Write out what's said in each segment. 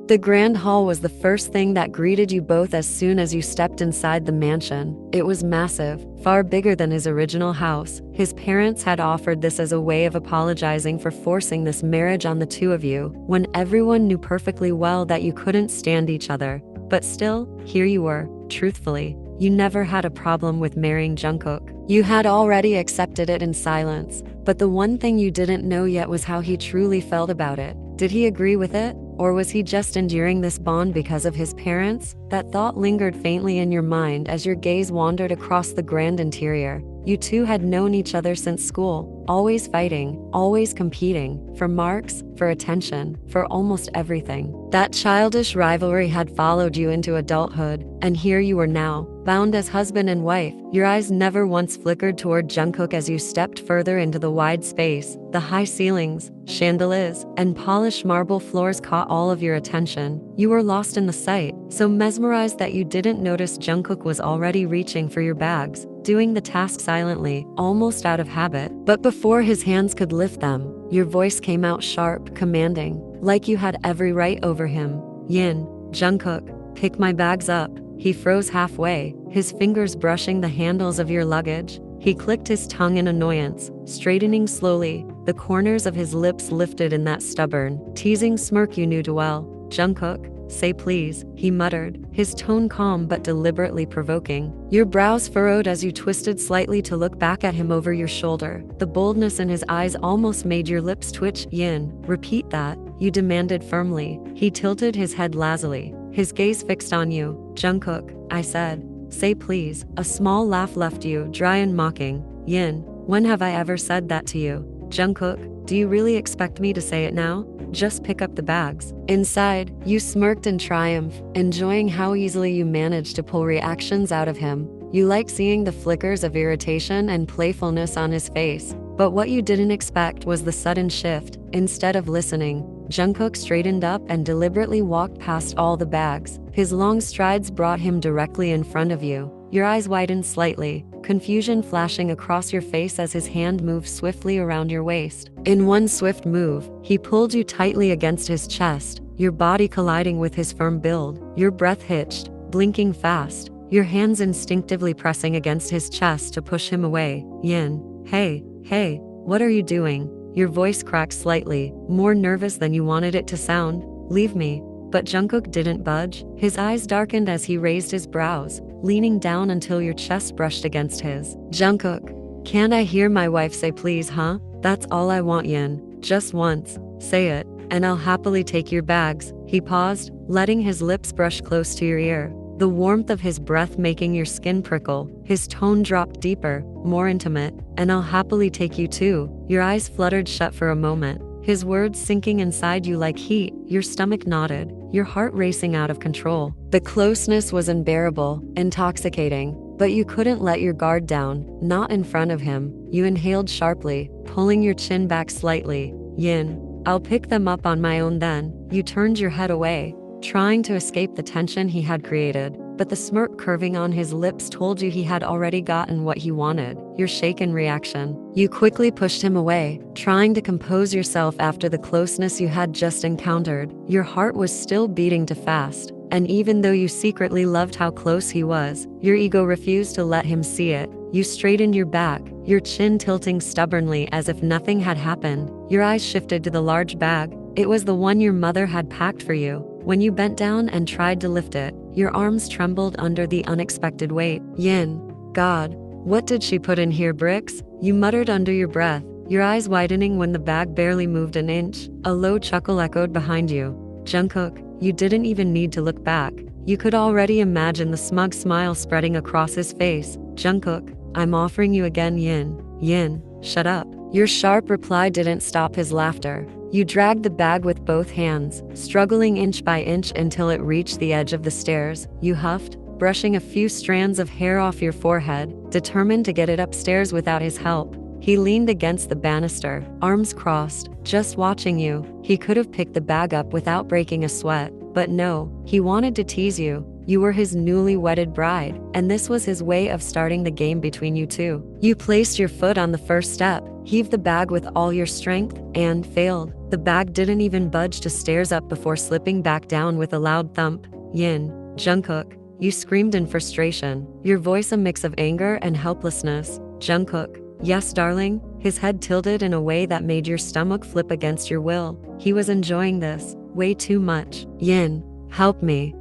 The grand hall was the first thing that greeted you both as soon as you stepped inside the mansion. It was massive, far bigger than his original house. His parents had offered this as a way of apologizing for forcing this marriage on the two of you, when everyone knew perfectly well that you couldn't stand each other. But still, here you were. Truthfully, you never had a problem with marrying Jungkook. You had already accepted it in silence. But the one thing you didn't know yet was how he truly felt about it. Did he agree with it? Or was he just enduring this bond because of his parents? That thought lingered faintly in your mind as your gaze wandered across the grand interior. You two had known each other since school, always fighting, always competing, for marks, for attention, for almost everything. That childish rivalry had followed you into adulthood, and here you were now, bound as husband and wife. Your eyes never once flickered toward Jungkook as you stepped further into the wide space. The high ceilings, chandeliers, and polished marble floors caught all of your attention. You were lost in the sight, so mesmerized that you didn't notice Jungkook was already reaching for your bags, doing the task silently, almost out of habit. But before his hands could lift them, your voice came out sharp, commanding, like you had every right over him. Yin, Jungkook, pick my bags up. He froze halfway, his fingers brushing the handles of your luggage. He clicked his tongue in annoyance, straightening slowly, the corners of his lips lifted in that stubborn, teasing smirk you knew too well. Jungkook, say please, he muttered, his tone calm but deliberately provoking. Your brows furrowed as you twisted slightly to look back at him over your shoulder. The boldness in his eyes almost made your lips twitch. Yin, repeat that, you demanded firmly. He tilted his head lazily, his gaze fixed on you. Jungkook, I said. Say please. A small laugh left you, dry and mocking. Yin, when have I ever said that to you? Jungkook, do you really expect me to say it now? Just pick up the bags. Inside, you smirked in triumph, enjoying how easily you managed to pull reactions out of him. You liked seeing the flickers of irritation and playfulness on his face. But what you didn't expect was the sudden shift. Instead of listening, Jungkook straightened up and deliberately walked past all the bags. His long strides brought him directly in front of you. Your eyes widened slightly, confusion flashing across your face as his hand moved swiftly around your waist. In one swift move, he pulled you tightly against his chest, your body colliding with his firm build. Your breath hitched, blinking fast, your hands instinctively pressing against his chest to push him away. Yin, hey, what are you doing? Your voice cracked slightly, more nervous than you wanted it to sound. Leave me. But Jungkook didn't budge. His eyes darkened as he raised his brows, leaning down until your chest brushed against his. Jungkook, can't I hear my wife say please, huh? That's all I want, Yin. Just once. Say it, and I'll happily take your bags. He paused, letting his lips brush close to your ear, the warmth of his breath making your skin prickle. His tone dropped deeper, more intimate. And I'll happily take you too. Your eyes fluttered shut for a moment, his words sinking inside you like heat. Your stomach knotted, your heart racing out of control. The closeness was unbearable, intoxicating, but you couldn't let your guard down, not in front of him. You inhaled sharply, pulling your chin back slightly. Yin, I'll pick them up on my own then. You turned your head away, trying to escape the tension he had created, but the smirk curving on his lips told you he had already gotten what he wanted. Your shaken reaction. You quickly pushed him away, trying to compose yourself after the closeness you had just encountered. Your heart was still beating too fast, and even though you secretly loved how close he was, your ego refused to let him see it. You straightened your back, your chin tilting stubbornly as if nothing had happened. Your eyes shifted to the large bag. It was the one your mother had packed for you. When you bent down and tried to lift it, your arms trembled under the unexpected weight. Yin, God, what did she put in here, bricks? You muttered under your breath, your eyes widening when the bag barely moved an inch. A low chuckle echoed behind you. Jungkook, you didn't even need to look back. You could already imagine the smug smile spreading across his face. Jungkook, I'm offering you again, Yin. Yin, shut up. Your sharp reply didn't stop his laughter. You dragged the bag with both hands, struggling inch by inch until it reached the edge of the stairs. You huffed, brushing a few strands of hair off your forehead, determined to get it upstairs without his help. He leaned against the banister, arms crossed, just watching you. He could have picked the bag up without breaking a sweat, but no, he wanted to tease you. You were his newly wedded bride, and this was his way of starting the game between you two. You placed your foot on the first step, heaved the bag with all your strength, and failed. The bag didn't even budge to stairs up before slipping back down with a loud thump. Yin, Jungkook, you screamed in frustration, your voice a mix of anger and helplessness. Jungkook, yes darling, his head tilted in a way that made your stomach flip against your will. He was enjoying this, way too much. Yin, help me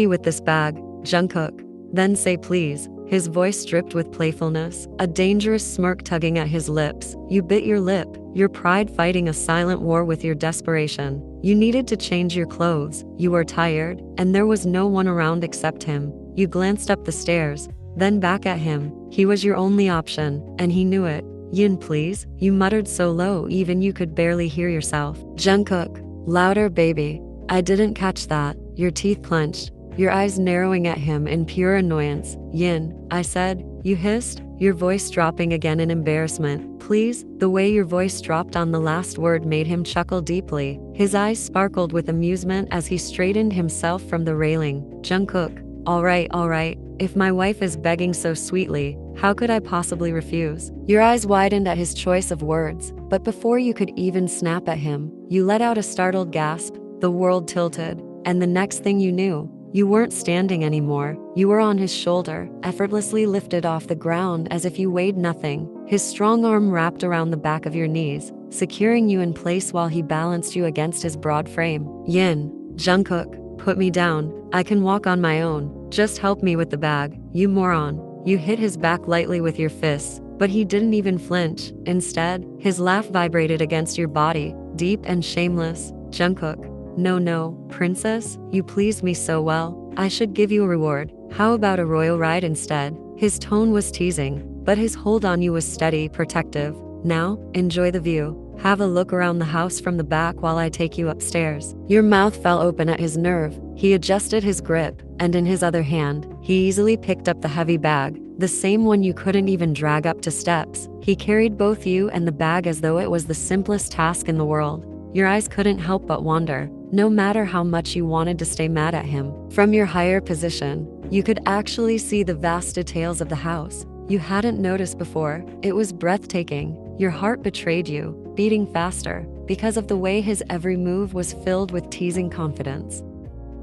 with this bag. Jungkook, then say please. His voice dripped with playfulness, a dangerous smirk tugging at his lips. You bit your lip, your pride fighting a silent war with your desperation. You needed to change your clothes, you were tired, and there was no one around except him. You glanced up the stairs, then back at him. He was your only option, and he knew it. Yin, please, you muttered so low even you could barely hear yourself. Jungkook, louder baby. I didn't catch that. Your teeth clenched, your eyes narrowing at him in pure annoyance. Yin, I said, you hissed, your voice dropping again in embarrassment. Please, the way your voice dropped on the last word made him chuckle deeply. His eyes sparkled with amusement as he straightened himself from the railing. Jungkook, all right, if my wife is begging so sweetly, how could I possibly refuse? Your eyes widened at his choice of words, but before you could even snap at him, you let out a startled gasp. The world tilted, and the next thing you knew, you weren't standing anymore. You were on his shoulder, effortlessly lifted off the ground as if you weighed nothing. His strong arm wrapped around the back of your knees, securing you in place while he balanced you against his broad frame. Yin, Jungkook, put me down. I can walk on my own. Just help me with the bag, you moron. You hit his back lightly with your fists, but he didn't even flinch. Instead, his laugh vibrated against your body, deep and shameless. Jungkook, no, princess, you pleased me so well. I should give you a reward. How about a royal ride instead? His tone was teasing, but his hold on you was steady, protective. Now, enjoy the view. Have a look around the house from the back while I take you upstairs. Your mouth fell open at his nerve. He adjusted his grip, and in his other hand, he easily picked up the heavy bag, the same one you couldn't even drag up to steps. He carried both you and the bag as though it was the simplest task in the world. Your eyes couldn't help but wander, no matter how much you wanted to stay mad at him. From your higher position, you could actually see the vast details of the house you hadn't noticed before. It was breathtaking. Your heart betrayed you, beating faster, because of the way his every move was filled with teasing confidence.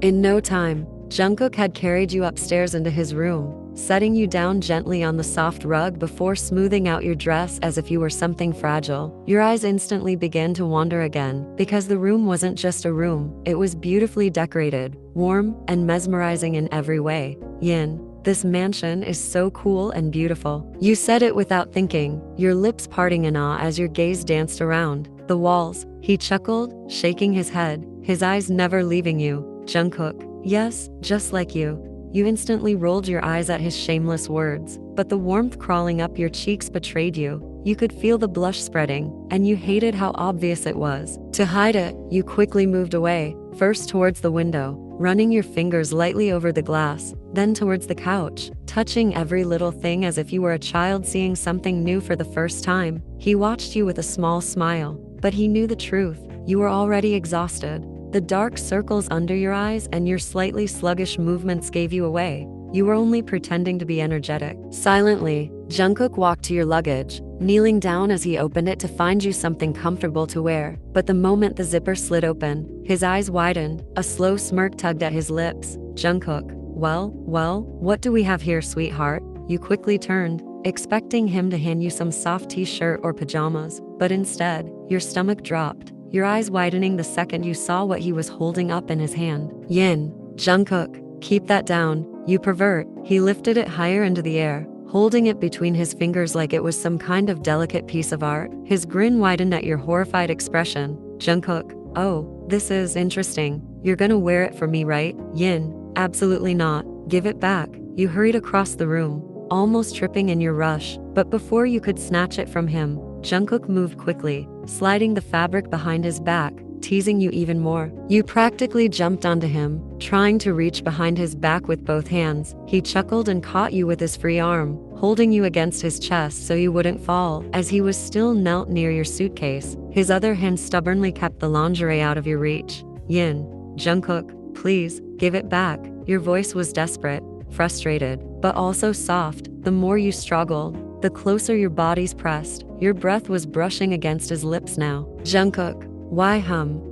In no time, Jungkook had carried you upstairs into his room, setting you down gently on the soft rug before smoothing out your dress as if you were something fragile. Your eyes instantly began to wander again, because the room wasn't just a room, it was beautifully decorated, warm, and mesmerizing in every way. Yin, this mansion is so cool and beautiful. You said it without thinking, your lips parting in awe as your gaze danced around the walls. He chuckled, shaking his head, his eyes never leaving you. Jungkook, yes, just like you. You instantly rolled your eyes at his shameless words, but the warmth crawling up your cheeks betrayed you. You could feel the blush spreading, and you hated how obvious it was. To hide it, you quickly moved away, first towards the window, running your fingers lightly over the glass, then towards the couch, touching every little thing as if you were a child seeing something new for the first time. He watched you with a small smile, but he knew the truth. You were already exhausted. The dark circles under your eyes and your slightly sluggish movements gave you away. You were only pretending to be energetic. Silently, Jungkook walked to your luggage, kneeling down as he opened it to find you something comfortable to wear. But the moment the zipper slid open, his eyes widened, a slow smirk tugged at his lips. Jungkook, well, what do we have here, sweetheart? You quickly turned, expecting him to hand you some soft t-shirt or pajamas, but instead, your stomach dropped, your eyes widening the second you saw what he was holding up in his hand. Yin, Jungkook, keep that down, you pervert. He lifted it higher into the air, holding it between his fingers like it was some kind of delicate piece of art. His grin widened at your horrified expression. Jungkook, oh, this is interesting. You're gonna wear it for me, right? Yin, absolutely not. Give it back. You hurried across the room, almost tripping in your rush, but before you could snatch it from him, Jungkook moved quickly, sliding the fabric behind his back, teasing you even more. You practically jumped onto him, trying to reach behind his back with both hands. He chuckled and caught you with his free arm, holding you against his chest so you wouldn't fall. As he was still knelt near your suitcase, his other hand stubbornly kept the lingerie out of your reach. Yin, Jungkook, please, give it back. Your voice was desperate, frustrated, but also soft. The more you struggled, the closer your bodies pressed. Your breath was brushing against his lips now. Jungkook, why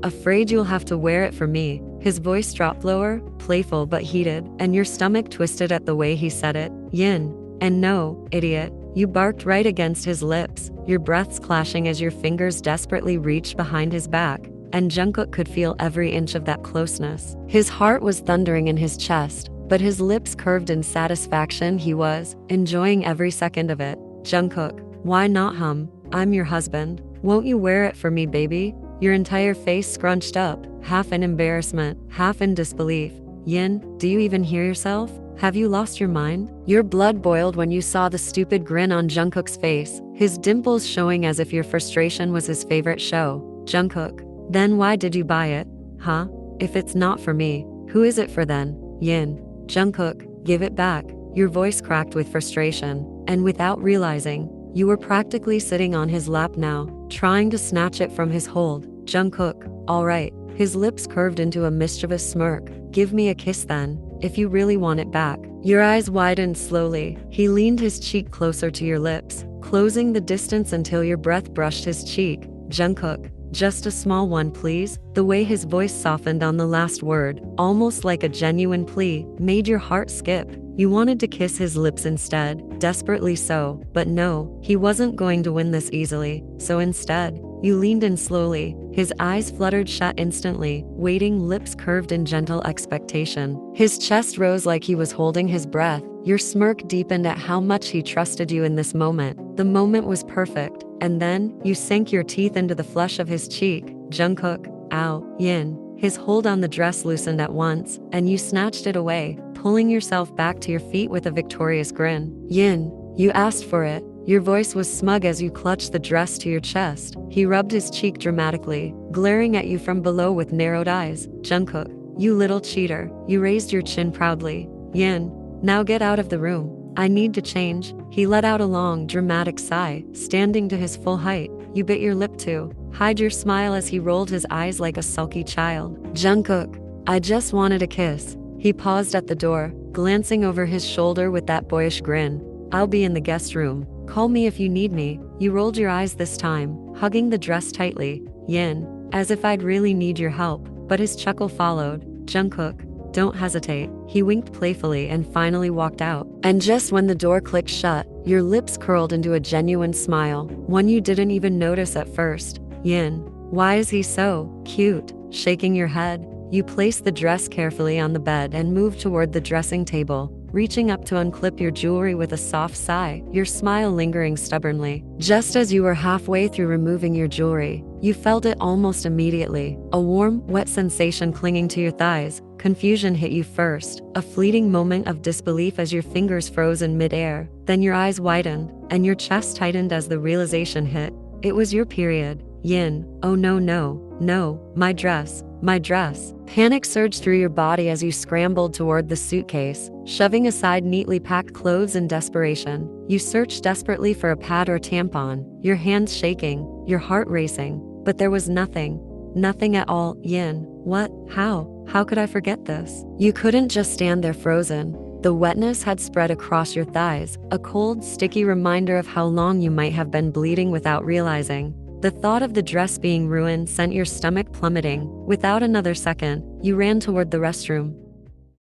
afraid you'll have to wear it for me. His voice dropped lower, playful but heated, and your stomach twisted at the way he said it. Yin. And no, idiot. You barked right against his lips, your breaths clashing as your fingers desperately reached behind his back, and Jungkook could feel every inch of that closeness. His heart was thundering in his chest, but his lips curved in satisfaction. He was enjoying every second of it. Jungkook, why not I'm your husband. Won't you wear it for me, baby? Your entire face scrunched up, half in embarrassment, half in disbelief. Yin, do you even hear yourself? Have you lost your mind? Your blood boiled when you saw the stupid grin on Jungkook's face, his dimples showing as if your frustration was his favorite show. Jungkook, then why did you buy it? If it's not for me, who is it for then? Yin. Jungkook, give it back. Your voice cracked with frustration, and without realizing, you were practically sitting on his lap now, trying to snatch it from his hold. Jungkook, all right. His lips curved into a mischievous smirk. Give me a kiss then, if you really want it back. Your eyes widened slowly. He leaned his cheek closer to your lips, closing the distance until your breath brushed his cheek. Jungkook, just a small one please. The way his voice softened on the last word, almost like a genuine plea, made your heart skip. You wanted to kiss his lips instead, desperately so, but no, he wasn't going to win this easily, so instead, you leaned in slowly, his eyes fluttered shut instantly, waiting, lips curved in gentle expectation. His chest rose like he was holding his breath. Your smirk deepened at how much he trusted you in this moment. The moment was perfect, and then, you sank your teeth into the flesh of his cheek. Jungkook, ow. Yin. His hold on the dress loosened at once, and you snatched it away, pulling yourself back to your feet with a victorious grin. Yin, you asked for it. Your voice was smug as you clutched the dress to your chest. He rubbed his cheek dramatically, glaring at you from below with narrowed eyes. Jungkook, you little cheater. You raised your chin proudly. Yin, now get out of the room. I need to change. He let out a long, dramatic sigh, standing to his full height. You bit your lip to hide your smile as he rolled his eyes like a sulky child. Jungkook, I just wanted a kiss. He paused at the door, glancing over his shoulder with that boyish grin. I'll be in the guest room. Call me if you need me. You rolled your eyes this time, hugging the dress tightly. Yin, as if I'd really need your help. But his chuckle followed. Jungkook, don't hesitate. He winked playfully and finally walked out. And just when the door clicked shut, your lips curled into a genuine smile, one you didn't even notice at first. Yin, why is he so cute? Shaking your head, you placed the dress carefully on the bed and moved toward the dressing table, reaching up to unclip your jewelry with a soft sigh, your smile lingering stubbornly. Just as you were halfway through removing your jewelry, you felt it almost immediately, a warm, wet sensation clinging to your thighs. Confusion hit you first, a fleeting moment of disbelief as your fingers froze in midair, then your eyes widened, and your chest tightened as the realization hit. It was your period. Yin, oh no, my dress. Panic surged through your body as you scrambled toward the suitcase, shoving aside neatly packed clothes in desperation. You searched desperately for a pad or tampon, your hands shaking, your heart racing, but there was nothing at all. Yin, what? How could I forget this? You couldn't just stand there frozen. The wetness had spread across your thighs, a cold, sticky reminder of how long you might have been bleeding without realizing. The thought of the dress being ruined sent your stomach plummeting. Without another second, you ran toward the restroom.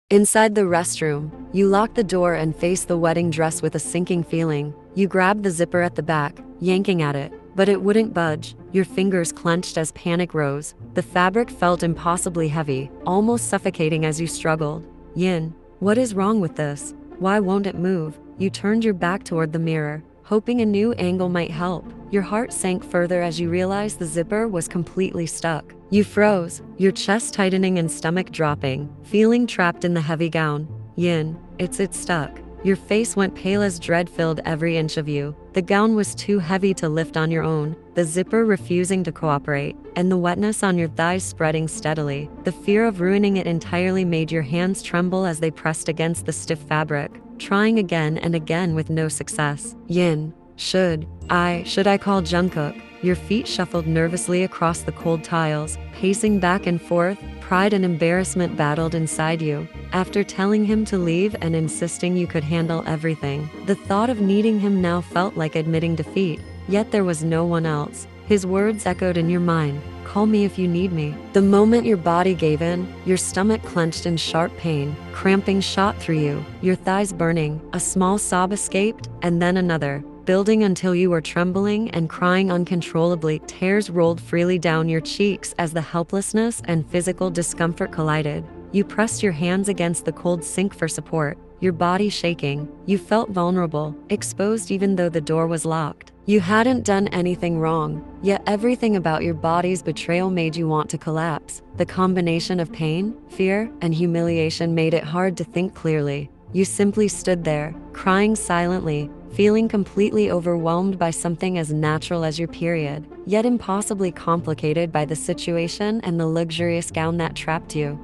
Inside the restroom, you locked the door and faced the wedding dress with a sinking feeling. You grabbed the zipper at the back, yanking at it, but it wouldn't budge. Your fingers clenched as panic rose. The fabric felt impossibly heavy, almost suffocating as you struggled. Yin, what is wrong with this? Why won't it move? You turned your back toward the mirror, hoping a new angle might help. Your heart sank further as you realized the zipper was completely stuck. You froze, your chest tightening and stomach dropping, feeling trapped in the heavy gown. Yin, it's stuck. Your face went pale as dread filled every inch of you. The gown was too heavy to lift on your own, the zipper refusing to cooperate, and the wetness on your thighs spreading steadily. The fear of ruining it entirely made your hands tremble as they pressed against the stiff fabric, trying again and again with no success. Yin, should I call Jungkook? Your feet shuffled nervously across the cold tiles, pacing back and forth, pride and embarrassment battled inside you. After telling him to leave and insisting you could handle everything, the thought of needing him now felt like admitting defeat, yet there was no one else. His words echoed in your mind, "Call me if you need me." The moment your body gave in, your stomach clenched in sharp pain, cramping shot through you, your thighs burning, a small sob escaped, and then another, building until you were trembling and crying uncontrollably. Tears rolled freely down your cheeks as the helplessness and physical discomfort collided. You pressed your hands against the cold sink for support, your body shaking. You felt vulnerable, exposed even though the door was locked. You hadn't done anything wrong, yet everything about your body's betrayal made you want to collapse. The combination of pain, fear, and humiliation made it hard to think clearly. You simply stood there, crying silently, feeling completely overwhelmed by something as natural as your period, yet impossibly complicated by the situation and the luxurious gown that trapped you.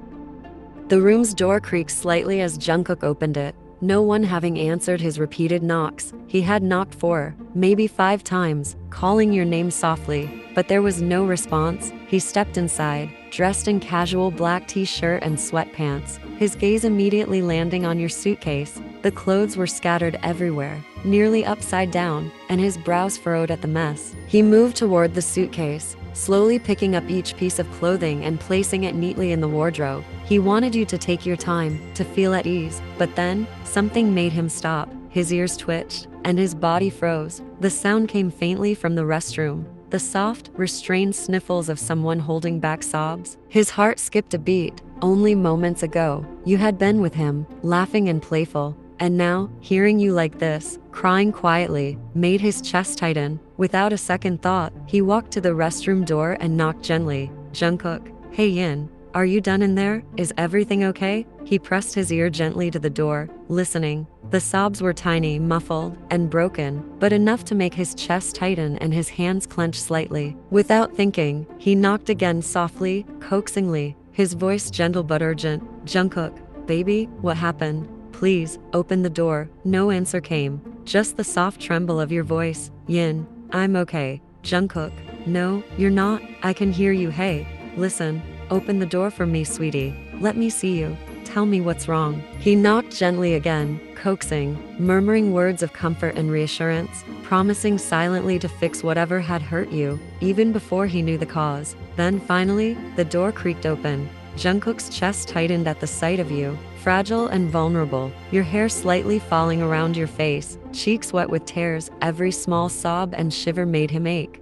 The room's door creaked slightly as Jungkook opened it, no one having answered his repeated knocks. He had knocked 4, maybe 5 times, calling your name softly, but there was no response. He stepped inside, dressed in casual black t-shirt and sweatpants, his gaze immediately landing on your suitcase. The clothes were scattered everywhere, nearly upside down, and his brows furrowed at the mess. He moved toward the suitcase, slowly picking up each piece of clothing and placing it neatly in the wardrobe. He wanted you to take your time, to feel at ease, but then, something made him stop. His ears twitched, and his body froze. The sound came faintly from the restroom, the soft, restrained sniffles of someone holding back sobs. His heart skipped a beat. Only moments ago, you had been with him, laughing and playful, and now, hearing you like this, crying quietly, made his chest tighten. Without a second thought, he walked to the restroom door and knocked gently. "Jungkook, hey Yin, are you done in there? Is everything okay?" He pressed his ear gently to the door, listening. The sobs were tiny, muffled, and broken, but enough to make his chest tighten and his hands clench slightly. Without thinking, he knocked again softly, coaxingly, his voice gentle but urgent. "Jungkook, baby, what happened? Please, open the door." No answer came, just the soft tremble of your voice. "Yin, I'm okay." "Jungkook, no, you're not. I can hear you. Hey, listen, open the door for me, sweetie. Let me see you. Tell me what's wrong." He knocked gently again, coaxing, murmuring words of comfort and reassurance, promising silently to fix whatever had hurt you, even before he knew the cause. Then finally, the door creaked open. Jungkook's chest tightened at the sight of you, fragile and vulnerable, your hair slightly falling around your face, cheeks wet with tears. Every small sob and shiver made him ache.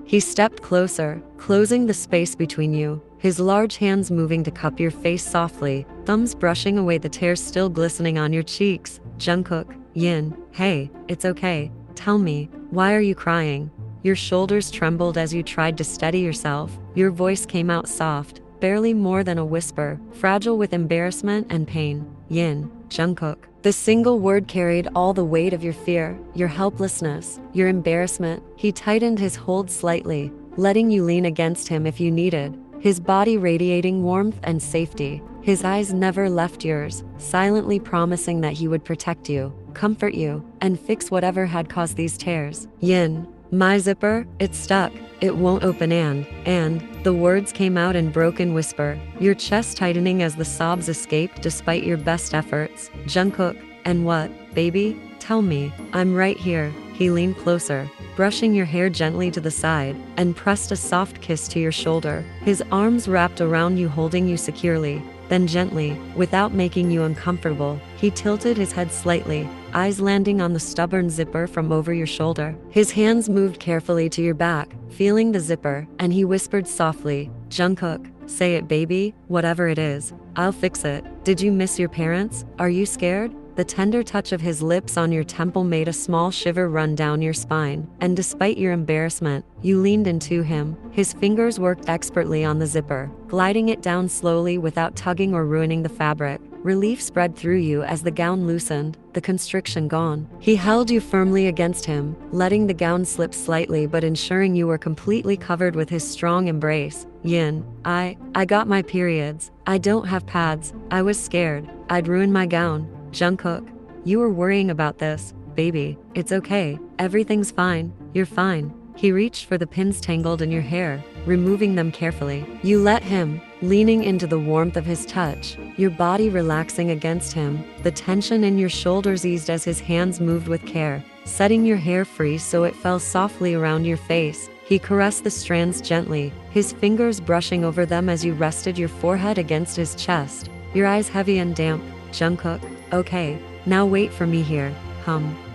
He stepped closer, closing the space between you, his large hands moving to cup your face softly, thumbs brushing away the tears still glistening on your cheeks. "Jungkook, Yin, hey, it's okay. Tell me, why are you crying?" Your shoulders trembled as you tried to steady yourself. Your voice came out soft, barely more than a whisper, fragile with embarrassment and pain. "Yin, Jungkook." The single word carried all the weight of your fear, your helplessness, your embarrassment. He tightened his hold slightly, letting you lean against him if you needed, his body radiating warmth and safety. His eyes never left yours, silently promising that he would protect you, comfort you, and fix whatever had caused these tears. "Yin, my zipper, it's stuck. It won't open and," the words came out in broken whisper, your chest tightening as the sobs escaped despite your best efforts. "Jungkook, and what, baby? Tell me, I'm right here." He leaned closer, brushing your hair gently to the side, and pressed a soft kiss to your shoulder, his arms wrapped around you holding you securely. Then gently, without making you uncomfortable, he tilted his head slightly, eyes landing on the stubborn zipper from over your shoulder. His hands moved carefully to your back, feeling the zipper, and he whispered softly, "Jungkook, say it baby, whatever it is, I'll fix it. Did you miss your parents? Are you scared?" The tender touch of his lips on your temple made a small shiver run down your spine, and despite your embarrassment, you leaned into him. His fingers worked expertly on the zipper, gliding it down slowly without tugging or ruining the fabric. Relief spread through you as the gown loosened, the constriction gone. He held you firmly against him, letting the gown slip slightly but ensuring you were completely covered with his strong embrace. "Yin, I got my periods. I don't have pads. I was scared I'd ruin my gown." "Jungkook, you were worrying about this. Baby, it's okay. Everything's fine. You're fine." He reached for the pins tangled in your hair, removing them carefully. You let him, leaning into the warmth of his touch, your body relaxing against him. The tension in your shoulders eased as his hands moved with care, setting your hair free so it fell softly around your face. He caressed the strands gently, his fingers brushing over them as you rested your forehead against his chest, your eyes heavy and damp. Jungkook, okay, now wait for me here.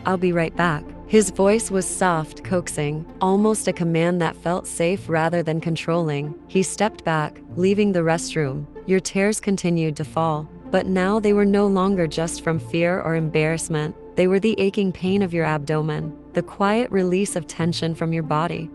I'll be right back. His voice was soft, coaxing, almost a command that felt safe rather than controlling. He stepped back, leaving the restroom. Your tears continued to fall, but now they were no longer just from fear or embarrassment. They were the aching pain of your abdomen, the quiet release of tension from your body.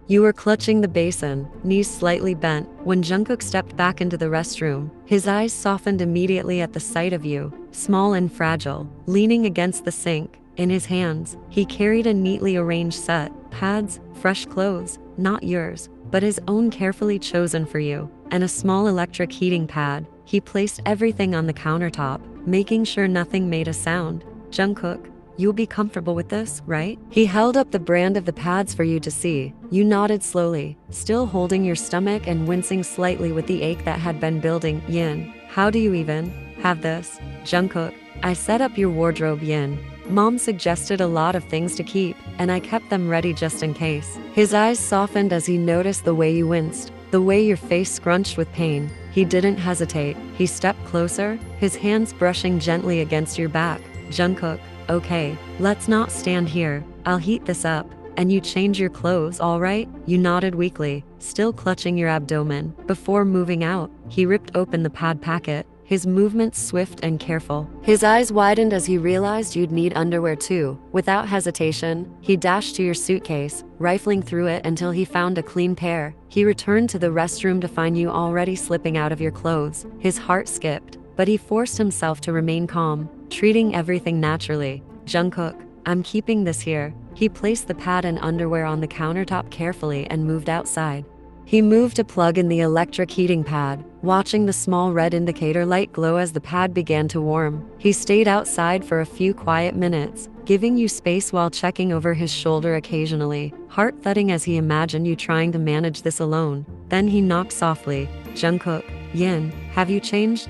You were clutching the basin, knees slightly bent, when Jungkook stepped back into the restroom. His eyes softened immediately at the sight of you, small and fragile, leaning against the sink. In his hands, he carried a neatly arranged set, pads, fresh clothes, not yours, but his own carefully chosen for you, and a small electric heating pad. He placed everything on the countertop, making sure nothing made a sound. Jungkook, you'll be comfortable with this, right? He held up the brand of the pads for you to see. You nodded slowly, still holding your stomach and wincing slightly with the ache that had been building. Yin, how do you even have this? Jungkook, I set up your wardrobe. Yin, Mom suggested a lot of things to keep, and I kept them ready just in case. His eyes softened as he noticed the way you winced, the way your face scrunched with pain. He didn't hesitate. He stepped closer, his hands brushing gently against your back. Jungkook, okay, let's not stand here. I'll heat this up. And you change your clothes, all right? You nodded weakly, still clutching your abdomen. Before moving out, he ripped open the pad packet, his movements swift and careful. His eyes widened as he realized you'd need underwear too. Without hesitation, he dashed to your suitcase, rifling through it until he found a clean pair. He returned to the restroom to find you already slipping out of your clothes. His heart skipped, but he forced himself to remain calm, treating everything naturally. Jungkook, I'm keeping this here. He placed the pad and underwear on the countertop carefully and moved outside. He moved to plug in the electric heating pad, watching the small red indicator light glow as the pad began to warm. He stayed outside for a few quiet minutes, giving you space while checking over his shoulder occasionally, heart thudding as he imagined you trying to manage this alone. Then he knocked softly. Jungkook, Yin, have you changed?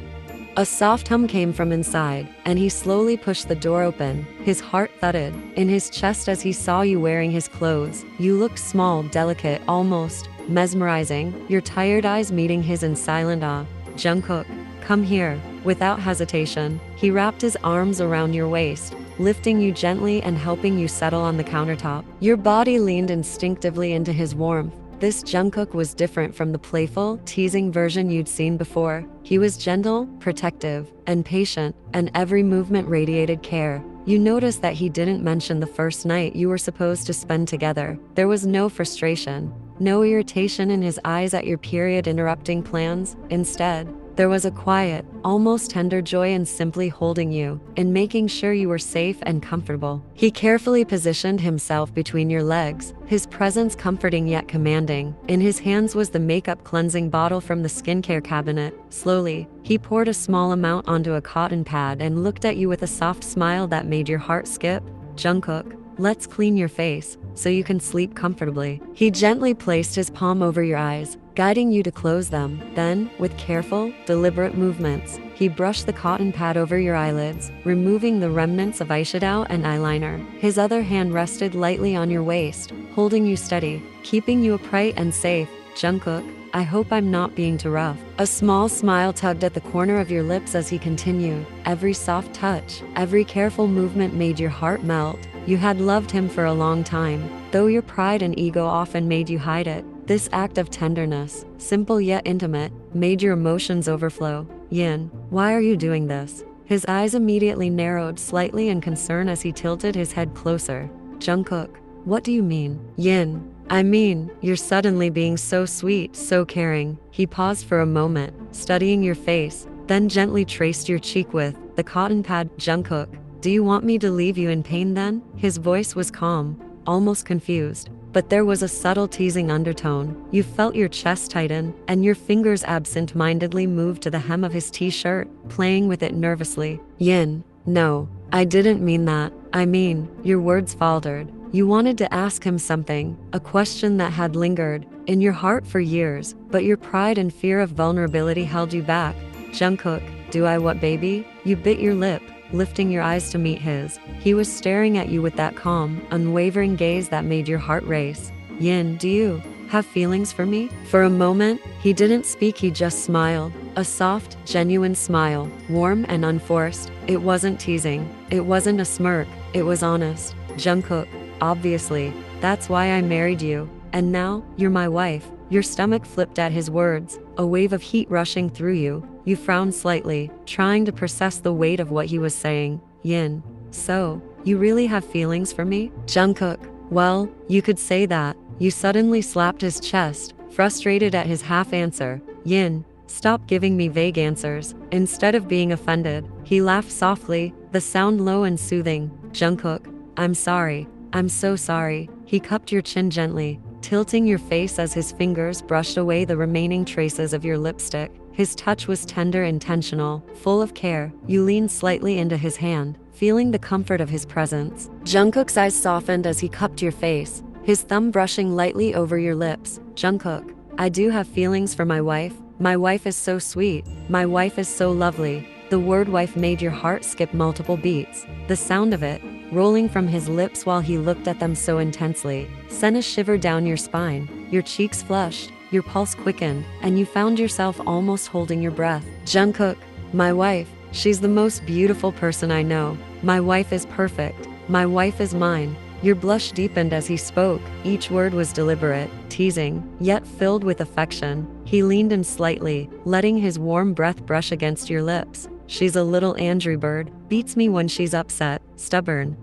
A soft hum came from inside, and he slowly pushed the door open. His heart thudded in his chest as he saw you wearing his clothes. You looked small, delicate, almost mesmerizing, your tired eyes meeting his in silent awe. Jungkook, come here. Without hesitation, he wrapped his arms around your waist, lifting you gently and helping you settle on the countertop. Your body leaned instinctively into his warmth. This Jungkook was different from the playful, teasing version you'd seen before. He was gentle, protective, and patient, and every movement radiated care. You noticed that he didn't mention the first night you were supposed to spend together. There was no frustration, no irritation in his eyes at your period interrupting plans. Instead, there was a quiet, almost tender joy in simply holding you, in making sure you were safe and comfortable. He carefully positioned himself between your legs, his presence comforting yet commanding. In his hands was the makeup cleansing bottle from the skincare cabinet. Slowly, he poured a small amount onto a cotton pad and looked at you with a soft smile that made your heart skip. Jungkook, let's clean your face, so you can sleep comfortably. He gently placed his palm over your eyes, guiding you to close them. Then, with careful, deliberate movements, he brushed the cotton pad over your eyelids, removing the remnants of eyeshadow and eyeliner. His other hand rested lightly on your waist, holding you steady, keeping you upright and safe. Jungkook, I hope I'm not being too rough. A small smile tugged at the corner of your lips as he continued. Every soft touch, every careful movement made your heart melt. You had loved him for a long time, though your pride and ego often made you hide it. This act of tenderness, simple yet intimate, made your emotions overflow. Yin, why are you doing this? His eyes immediately narrowed slightly in concern as he tilted his head closer. Jungkook, what do you mean? Yin, I mean, you're suddenly being so sweet, so caring. He paused for a moment, studying your face, then gently traced your cheek with the cotton pad. Jungkook, do you want me to leave you in pain then? His voice was calm, almost confused, but there was a subtle teasing undertone. You felt your chest tighten, and your fingers absent-mindedly moved to the hem of his t-shirt, playing with it nervously. Yin, no, I didn't mean that. I mean, your words faltered. You wanted to ask him something, a question that had lingered in your heart for years, but your pride and fear of vulnerability held you back. Jungkook, do I what, baby? You bit your lip, lifting your eyes to meet his. He was staring at you with that calm, unwavering gaze that made your heart race. Yin, do you have feelings for me? For a moment, he didn't speak, he just smiled. A soft, genuine smile, warm and unforced. It wasn't teasing. It wasn't a smirk. It was honest. Jungkook, obviously. That's why I married you. And now, you're my wife. Your stomach flipped at his words, a wave of heat rushing through you. You frowned slightly, trying to process the weight of what he was saying. Yin, so, you really have feelings for me? Jungkook, well, you could say that. You suddenly slapped his chest, frustrated at his half-answer. Yin, stop giving me vague answers. Instead of being offended, he laughed softly, the sound low and soothing. Jungkook, I'm sorry. I'm so sorry. He cupped your chin gently, tilting your face as his fingers brushed away the remaining traces of your lipstick. His touch was tender, intentional, full of care. You leaned slightly into his hand, feeling the comfort of his presence. Jungkook's eyes softened as he cupped your face, his thumb brushing lightly over your lips. Jungkook, I do have feelings for my wife. My wife is so sweet. My wife is so lovely. The word wife made your heart skip multiple beats. The sound of it, rolling from his lips while he looked at them so intensely, sent a shiver down your spine. Your cheeks flushed, your pulse quickened, and you found yourself almost holding your breath. Jungkook, my wife, she's the most beautiful person I know. My wife is perfect. My wife is mine. Your blush deepened as he spoke. Each word was deliberate, teasing, yet filled with affection. He leaned in slightly, letting his warm breath brush against your lips. She's a little Andrew bird, beats me when she's upset, stubborn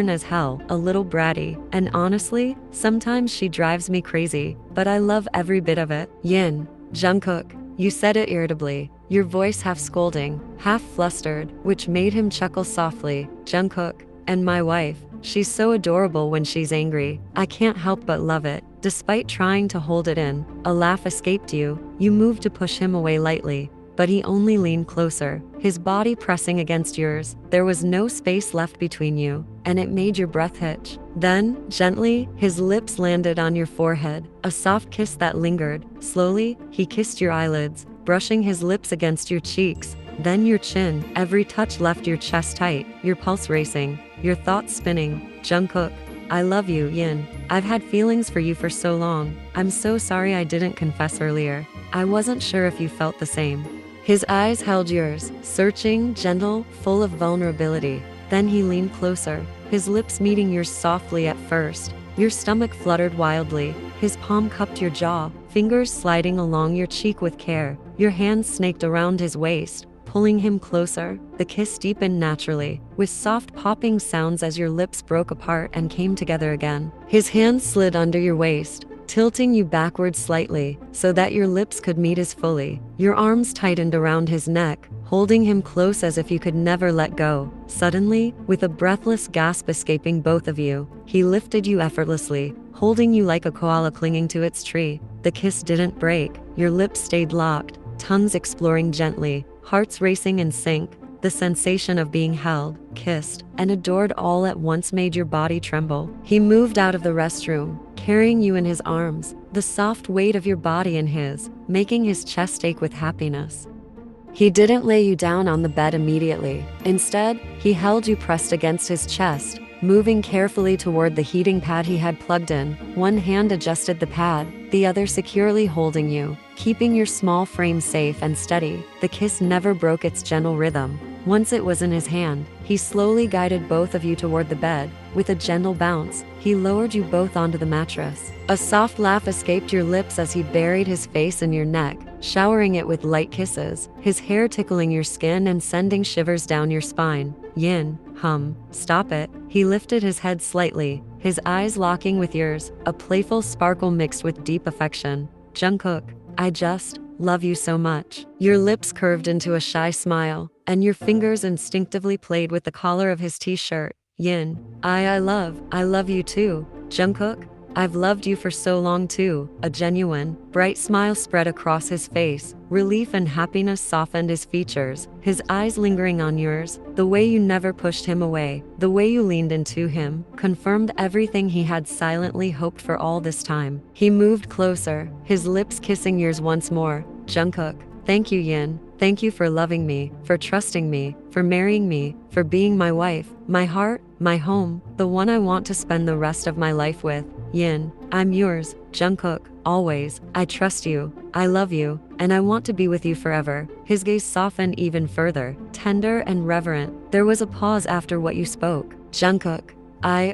as hell, a little bratty, and honestly, sometimes she drives me crazy, but I love every bit of it. Yin, Jungkook, you said it irritably, your voice half scolding, half flustered, which made him chuckle softly. Jungkook, and my wife, she's so adorable when she's angry. I can't help but love it. Despite trying to hold it in, a laugh escaped you. You moved to push him away lightly, but he only leaned closer, his body pressing against yours. There was no space left between you, and it made your breath hitch. Then, gently, his lips landed on your forehead, a soft kiss that lingered. Slowly, he kissed your eyelids, brushing his lips against your cheeks, then your chin. Every touch left your chest tight, your pulse racing, your thoughts spinning. Jungkook, I love you, Yin. I've had feelings for you for so long. I'm so sorry I didn't confess earlier. I wasn't sure if you felt the same. His eyes held yours, searching, gentle, full of vulnerability. Then he leaned closer, his lips meeting yours softly at first. Your stomach fluttered wildly. His palm cupped your jaw, fingers sliding along your cheek with care. Your hands snaked around his waist, pulling him closer. The kiss deepened naturally, with soft popping sounds as your lips broke apart and came together again. His hands slid under your waist, tilting you backward slightly, so that your lips could meet his fully. Your arms tightened around his neck, holding him close as if you could never let go. Suddenly, with a breathless gasp escaping both of you, he lifted you effortlessly, holding you like a koala clinging to its tree. The kiss didn't break. Your lips stayed locked, tongues exploring gently, hearts racing in sync. The sensation of being held, kissed, and adored all at once made your body tremble. He moved out of the restroom, carrying you in his arms, the soft weight of your body in his, making his chest ache with happiness. He didn't lay you down on the bed immediately. Instead, he held you pressed against his chest, moving carefully toward the heating pad he had plugged in. One hand adjusted the pad, the other securely holding you, keeping your small frame safe and steady. The kiss never broke its gentle rhythm. Once it was in his hand, he slowly guided both of you toward the bed. With a gentle bounce, he lowered you both onto the mattress. A soft laugh escaped your lips as he buried his face in your neck, showering it with light kisses, his hair tickling your skin and sending shivers down your spine. Yin, stop it. He lifted his head slightly, his eyes locking with yours, a playful sparkle mixed with deep affection. Jungkook, I just love you so much. Your lips curved into a shy smile, and your fingers instinctively played with the collar of his t-shirt. Yin, I love you too. Jungkook, I've loved you for so long too." A genuine, bright smile spread across his face. Relief and happiness softened his features, his eyes lingering on yours. The way you never pushed him away, the way you leaned into him, confirmed everything he had silently hoped for all this time. He moved closer, his lips kissing yours once more. "Jungkook, thank you, Yin. Thank you for loving me, for trusting me, for marrying me, for being my wife, my heart, my home, the one I want to spend the rest of my life with. Yin, I'm yours, Jungkook, always. I trust you, I love you, and I want to be with you forever." His gaze softened even further, tender and reverent. "There was a pause after what you spoke. Jungkook,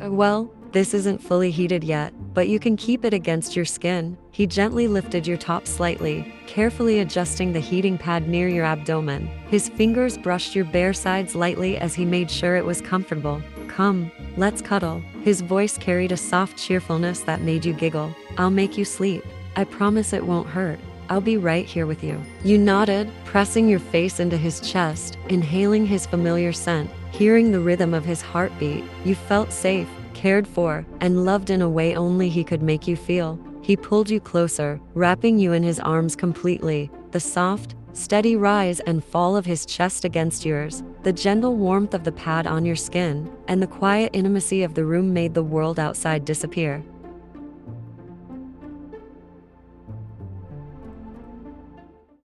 well, this isn't fully heated yet, but you can keep it against your skin." He gently lifted your top slightly, carefully adjusting the heating pad near your abdomen. His fingers brushed your bare sides lightly as he made sure it was comfortable. "Come, let's cuddle." His voice carried a soft cheerfulness that made you giggle. "I'll make you sleep. I promise it won't hurt. I'll be right here with you." You nodded, pressing your face into his chest, inhaling his familiar scent, hearing the rhythm of his heartbeat. You felt safe, cared for, and loved in a way only he could make you feel. He pulled you closer, wrapping you in his arms completely, the soft, steady rise and fall of his chest against yours, the gentle warmth of the pad on your skin, and the quiet intimacy of the room made the world outside disappear.